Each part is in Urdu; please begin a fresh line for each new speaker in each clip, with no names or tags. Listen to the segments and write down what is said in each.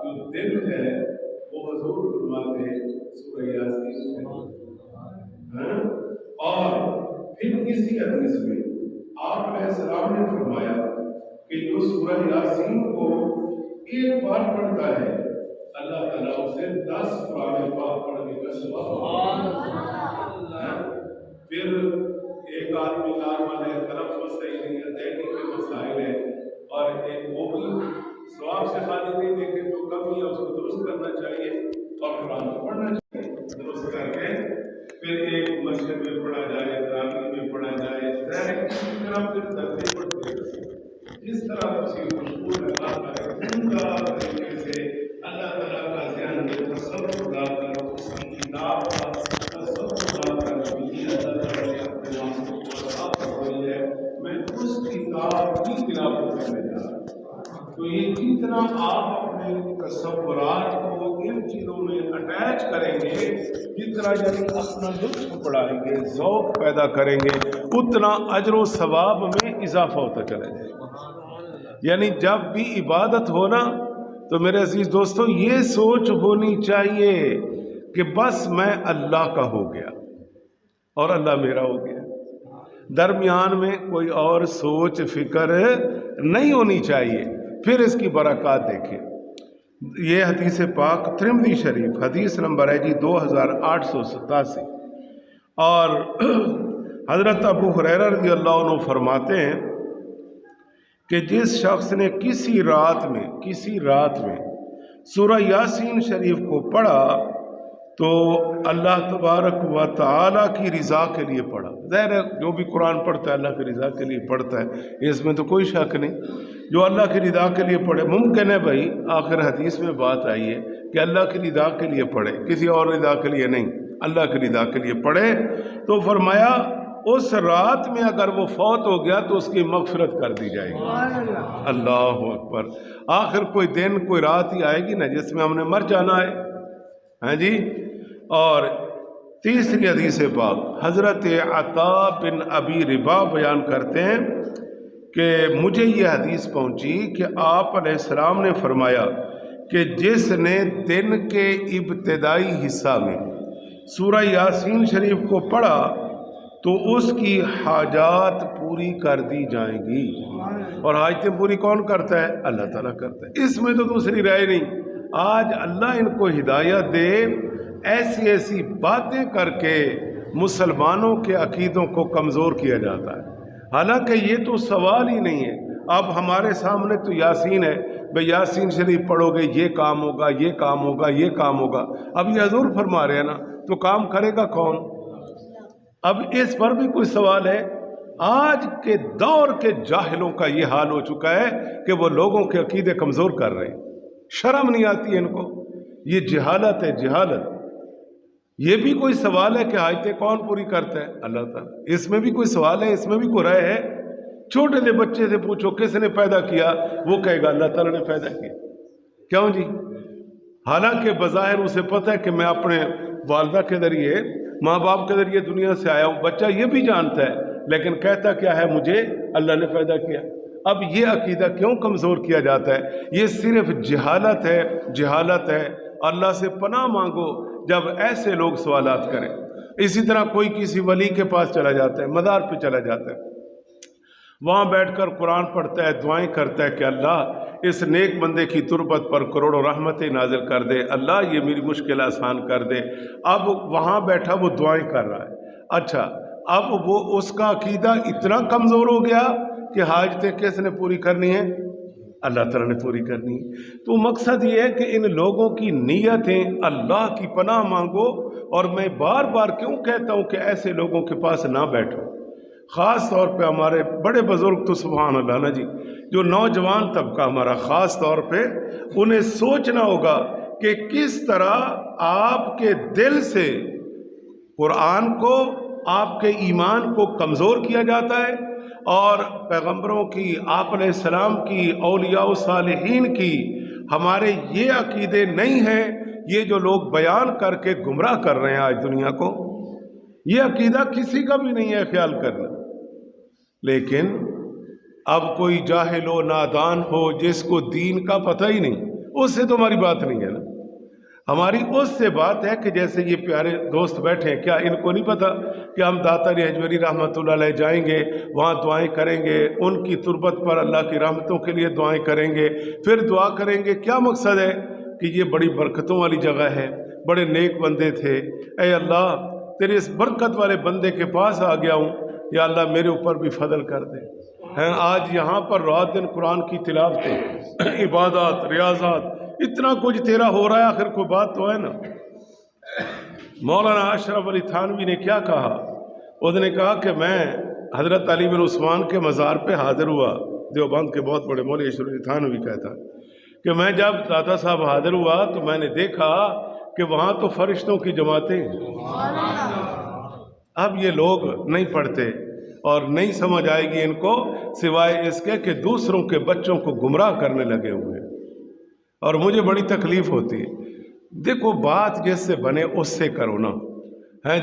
جو دل ہے وہ حضور فرماتے سورہ یاسین ہے، اور پھر اسی حدیث میں آپ علیہ السلام نے فرمایا کہ جو سورہ یاسین کو ایک بار پڑھتا ہے اللہ تعالیٰ اسے 10 قرآن پاک پڑھنے کا ثواب ہے۔ پھر ایک آدمی کار والے تلفظ صحیح نہیں ہے، دہلی کے مسائل ہے، اور ایک وہ بھی ثواب سے خالی نہیں دیکھے جو کمی ہے اس کو درست کرنا چاہیے اور قرآن کو پڑھنا چاہیے، درست کر کے پھر ایک مسجد میں پڑھا جائے، تراویح میں پڑھا جائے، اسی طرح پھر ترتیب پڑھتے ہیں جس طرح اسی مشغول اللہ کرے عمدہ طریقے سے اللہ تعالیٰ کا ذہن میں تصور لا کر اس کی کتاب کا تصور لا کر بھی اللہ تعالیٰ نے اپنے واسطے کو عطا فرمائی ہے، میں اس کتاب کی تلاوت کرنے جا رہا ہوں۔ تو یہ جتنا آپ اپنے تصورات کو ان چیزوں میں اٹیچ کریں گے، جتنا یعنی اپنا لطف بڑھائیں گے، ذوق پیدا کریں گے، اتنا اجر و ثواب میں اضافہ ہوتا چلا جائے گا۔ یعنی جب بھی عبادت ہونا تو میرے عزیز دوستوں یہ سوچ ہونی چاہیے کہ بس میں اللہ کا ہو گیا اور اللہ میرا ہو گیا، درمیان میں کوئی اور سوچ فکر نہیں ہونی چاہیے۔ پھر اس کی برکات دیکھیں، یہ حدیث پاک ترمذی شریف حدیث نمبر ہے جی 2887، اور حضرت ابو ہریرہ رضی اللہ عنہ فرماتے ہیں کہ جس شخص نے کسی رات میں سورہ یاسین شریف کو پڑھا تو اللہ تبارک و تعالیٰ کی رضا کے لیے پڑھا۔ ظاہر ہے جو بھی قرآن پڑھتا ہے اللہ کی رضا کے لیے پڑھتا ہے، اس میں تو کوئی شک نہیں، جو اللہ کی رضا کے لیے پڑھے۔ ممکن ہے بھائی آخر حدیث میں بات آئی ہے کہ اللہ کی رضا کے لیے پڑھے، کسی اور رضا کے لیے نہیں، اللہ کی رضا کے لیے پڑھے، تو فرمایا اس رات میں اگر وہ فوت ہو گیا تو اس کی مغفرت کر دی جائے گی۔ اللہ اکبر۔ آخر کوئی دن کوئی رات ہی آئے گی نا جس میں ہم نے مر جانا ہے، ہاں جی۔ اور تیسری حدیث پاک حضرت عطا بن ابی ربا بیان کرتے ہیں کہ مجھے یہ حدیث پہنچی کہ آپ علیہ السلام نے فرمایا کہ جس نے دن کے ابتدائی حصہ میں سورہ یاسین شریف کو پڑھا تو اس کی حاجات پوری کر دی جائیں گی۔ اور حاجتیں پوری کون کرتا ہے؟ اللہ تعالیٰ کرتا ہے، اس میں تو دوسری رائے نہیں۔ آج اللہ ان کو ہدایت دے، ایسی باتیں کر کے مسلمانوں کے عقیدوں کو کمزور کیا جاتا ہے، حالانکہ یہ تو سوال ہی نہیں ہے۔ اب ہمارے سامنے تو یاسین ہے، بھئی یاسین شریف پڑھو گے یہ کام ہوگا، یہ کام ہوگا، یہ کام ہوگا۔ اب یہ حضور فرما رہے ہیں نا، تو کام کرے گا کون؟ اب اس پر بھی کوئی سوال ہے؟ آج کے دور کے جاہلوں کا یہ حال ہو چکا ہے کہ وہ لوگوں کے عقیدے کمزور کر رہے ہیں، شرم نہیں آتی ان کو، یہ جہالت ہے، جہالت۔ یہ بھی کوئی سوال ہے کہ حاجتیں کون پوری کرتا ہے؟ اللہ تعالیٰ۔ اس میں بھی کوئی سوال ہے، اس میں بھی کوئی رائے ہے؟ چھوٹے سے بچے سے پوچھو کس نے پیدا کیا، وہ کہے گا اللہ تعالیٰ نے پیدا کیا۔ کیوں جی؟ حالانکہ بظاہر اسے پتہ ہے کہ میں اپنے والدہ کے ذریعے، ماں باپ کے ذریعے دنیا سے آیا ہوں، بچہ یہ بھی جانتا ہے، لیکن کہتا کیا ہے؟ مجھے اللہ نے پیدا کیا۔ اب یہ عقیدہ کیوں کمزور کیا جاتا ہے؟ یہ صرف جہالت ہے، جہالت ہے۔ اللہ سے پناہ مانگو جب ایسے لوگ سوالات کریں۔ اسی طرح کوئی کسی ولی کے پاس چلا جاتا ہے، مزار پہ چلا جاتا ہے، وہاں بیٹھ کر قرآن پڑھتا ہے، دعائیں کرتا ہے کہ اللہ اس نیک بندے کی تربت پر کروڑوں رحمتیں نازل کر دے، اللہ یہ میری مشکل آسان کر دے۔ اب وہاں بیٹھا وہ دعائیں کر رہا ہے، اچھا اب وہ اس کا عقیدہ اتنا کمزور ہو گیا کہ حاجتیں کس نے پوری کرنی ہیں؟ اللہ تعالیٰ نے پوری کرنی ہے۔ تو مقصد یہ ہے کہ ان لوگوں کی نیتیں، اللہ کی پناہ مانگو۔ اور میں بار بار کیوں کہتا ہوں کہ ایسے لوگوں کے پاس نہ بیٹھو، خاص طور پہ ہمارے بڑے بزرگ تو سبحان اللہ نا جی، جو نوجوان طبقہ ہمارا خاص طور پہ، انہیں سوچنا ہوگا کہ کس طرح آپ کے دل سے قرآن کو، آپ کے ایمان کو کمزور کیا جاتا ہے، اور پیغمبروں کی، آپ علیہ السلام کی، اولیاء و صالحین کی ہمارے یہ عقیدے نہیں ہیں، یہ جو لوگ بیان کر کے گمراہ کر رہے ہیں آج دنیا کو، یہ عقیدہ کسی کا بھی نہیں ہے خیال کرنا۔ لیکن اب کوئی جاہل و نادان ہو جس کو دین کا پتہ ہی نہیں، اس سے تو ہماری بات نہیں ہے نا. ہماری اس سے بات ہے کہ جیسے یہ پیارے دوست بیٹھے ہیں، کیا ان کو نہیں پتا کہ ہم داتا ہجویری رحمۃ اللہ علیہ جائیں گے، وہاں دعائیں کریں گے، ان کی تربت پر اللہ کی رحمتوں کے لیے دعائیں کریں گے، پھر دعا کریں گے. کیا مقصد ہے کہ یہ بڑی برکتوں والی جگہ ہے، بڑے نیک بندے تھے، اے اللہ تیرے اس برکت والے بندے کے پاس آ گیا ہوں، یا اللہ میرے اوپر بھی فضل کر دے. آج یہاں پر رات دن قرآن کی تلاوتیں، عبادات، ریاضات، اتنا کچھ تیرا ہو رہا ہے، آخر کوئی بات تو ہے نا. مولانا اشرف علی تھانوی نے کیا کہا؟ اس نے کہا کہ میں حضرت علی بن عثمان کے مزار پہ حاضر ہوا. دیوبند کے بہت بڑے مولوی اشرف علی تھانوی کہتا کہ میں جب داتا صاحب حاضر ہوا تو میں نے دیکھا کہ وہاں تو فرشتوں کی جماعتیں ہیں. اب یہ لوگ نہیں پڑھتے اور نہیں سمجھ آئے گی ان کو سوائے اس کے کہ دوسروں کے بچوں کو گمراہ کرنے لگے ہوئے ہیں. اور مجھے بڑی تکلیف ہوتی ہے. دیکھو بات جس سے بنے اس سے کرو نا.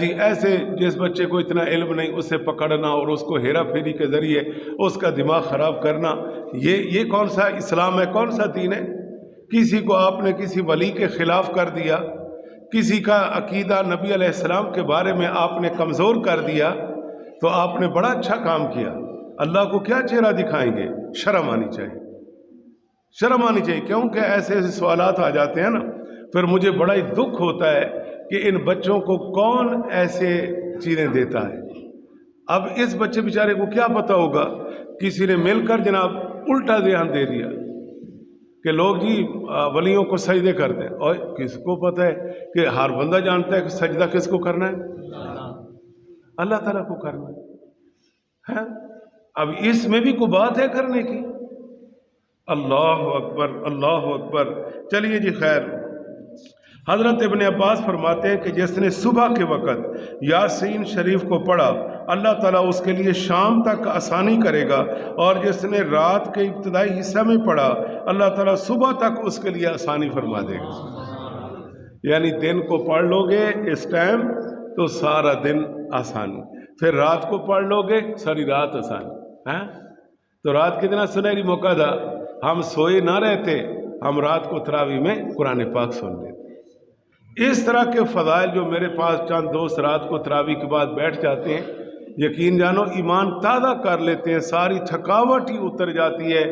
جی ایسے جس بچے کو اتنا علم نہیں اسے پکڑنا اور اس کو ہیرا پھیری کے ذریعے اس کا دماغ خراب کرنا، یہ کون سا اسلام ہے، کون سا دین ہے؟ کسی کو آپ نے کسی ولی کے خلاف کر دیا، کسی کا عقیدہ نبی علیہ السلام کے بارے میں آپ نے کمزور کر دیا تو آپ نے بڑا اچھا کام کیا. اللہ کو کیا چہرہ دکھائیں گے؟ شرم آنی چاہیے، شرم آنی چاہیے. کیونکہ ایسے ایسے سوالات آ جاتے ہیں نا، پھر مجھے بڑا ہی دکھ ہوتا ہے کہ ان بچوں کو کون ایسے چیزیں دیتا ہے. اب اس بچے بیچارے کو کیا پتا ہوگا، کسی نے مل کر جناب الٹا دھیان دے دیا کہ لوگ جی ولیوں کو سجدے کرتے ہیں، اور کس کو پتہ ہے کہ ہر بندہ جانتا ہے کہ سجدہ کس کو کرنا ہے؟ اللہ تعالیٰ کو کرنا ہے. اب اس میں بھی کوئی بات ہے کرنے کی؟ اللہ اکبر، اللہ اکبر. چلیے جی خیر. حضرت ابن عباس فرماتے ہیں کہ جس نے صبح کے وقت یاسین شریف کو پڑھا اللہ تعالیٰ اس کے لیے شام تک آسانی کرے گا، اور جس نے رات کے ابتدائی حصہ میں پڑھا اللہ تعالیٰ صبح تک اس کے لیے آسانی فرما دے گا. یعنی دن کو پڑھ لو گے اس ٹائم تو سارا دن آسانی، پھر رات کو پڑھ لو گے ساری رات آسانی. تو رات کتنا سنہری موقع تھا، ہم سوئے نہ رہتے، ہم رات کو تراویح میں قرآن پاک سن لیتے. اس طرح کے فضائل جو میرے پاس چند دوست رات کو تراویح کے بعد بیٹھ جاتے ہیں، یقین جانو ایمان تازہ کر لیتے ہیں، ساری تھکاوٹ ہی اتر جاتی ہے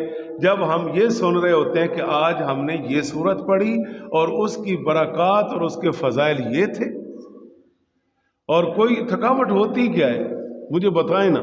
جب ہم یہ سن رہے ہوتے ہیں کہ آج ہم نے یہ سورت پڑھی اور اس کی برکات اور اس کے فضائل یہ تھے. اور کوئی تھکاوٹ ہوتی کیا ہے مجھے بتائیں نا.